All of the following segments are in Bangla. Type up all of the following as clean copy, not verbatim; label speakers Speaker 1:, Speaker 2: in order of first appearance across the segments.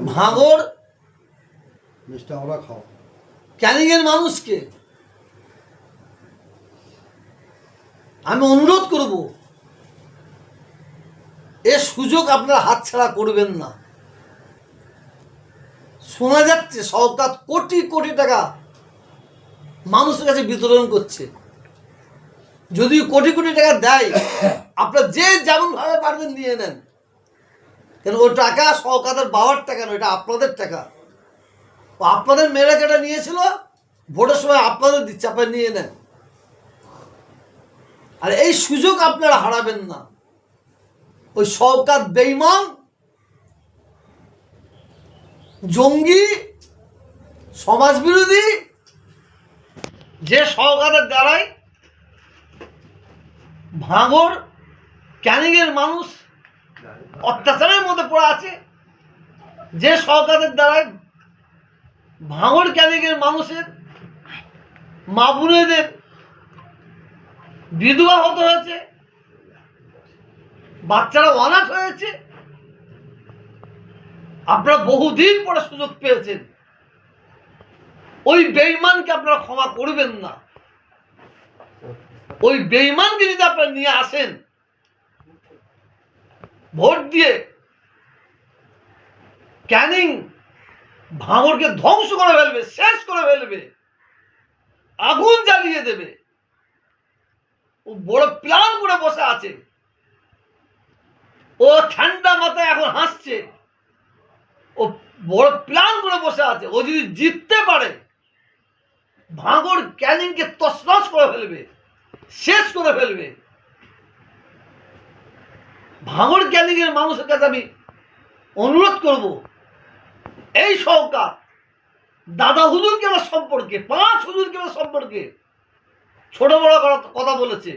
Speaker 1: ভাঙর
Speaker 2: খাও
Speaker 1: ক্যানিং এর মানুষকে আমি অনুরোধ করব, এ সুযোগ আপনারা হাতছাড়া করবেন না। শোনা যাচ্ছে সরকার কোটি কোটি টাকা মানুষের কাছে বিতরণ করছে। যদি কোটি কোটি টাকা দেয়, আপনারা যে যেমন ভাবে পারবেন নিয়ে নেন, কেন ওই টাকা সরকারের বাবার টাকা নয়, এটা আপনাদের টাকা। আপনাদের মেয়েরা কেটে নিয়েছিল, ভোটের সময় আপনাদের দিচ্ছে, আপনারা নিয়ে নেন। আর এই সুযোগ আপনারা হারাবেন না। ওই সরকার বেঈমান, জঙ্গি, সমাজ বিরোধী যে সরকারের দ্বারাই ভাঙর ক্যানিং এর মানুষ অত্যাচারের মধ্যে পড়ে আছে, যে সরকারের দ্বারাই ভাঙর ক্যানিং এর মানুষের মা বোনেদের বিধবা হতে হয়েছে, বাচ্চারা অনাথ হয়েছে। আপনারা বহুদিন পরে সুযোগ পেয়েছেন, ওই বেঈমানকে আপনারা ক্ষমা করবেন না। ওই বেঈমানকে যদি আপনারা নিয়ে আসেন, ভোট দিয়ে ক্যানিং ভাঙরকে ধ্বংস করে ফেলবে, শেষ করে ফেলবে, আগুন জ্বালিয়ে দেবে। ও বড় প্ল্যান করে বসে আছে। ও ঠান্ডা মাথায় এখন হাসছে। ও বড় প্ল্যান করে বসে আছে। ও যদি জিততে পারে, ভাঙর ক্যানিংকে তছনছ করে ফেলবে, শেষ করে ফেলবে। ভাঙর ক্যানিং এর মানুষের কাছে আমি অনুরোধ করব, এই সরকার দাদা হুজুর কেনার সম্পর্কে, 5 হুজুর কেনার সম্পর্কে ছোট বড় কথা বলেছে,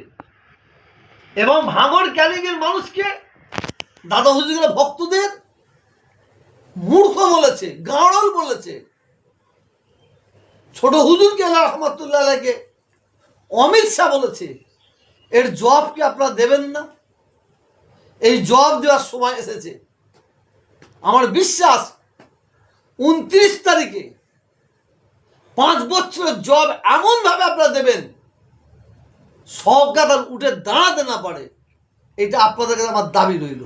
Speaker 1: এবং ভাঙর ক্যানিং এর মানুষকে দাদা হুজুরের ভক্তদের মূর্খ বলেছে, গাঁড়ল বলেছে। ছোট হুজুরকে রহমতুল্লাহ আলাইকে অমিত শাহ বলেছে। এর জবাব কি আপনারা দেবেন না? এই জবাব দেওয়ার সময় এসেছে। আমার বিশ্বাস 29 তারিখে 5 বছরের জব এমন ভাবে আপনারা দেবেন, সরকার উঠে দাঁড়াতে না পারে। এটা আপনাদের কাছে আমার দাবি রইল।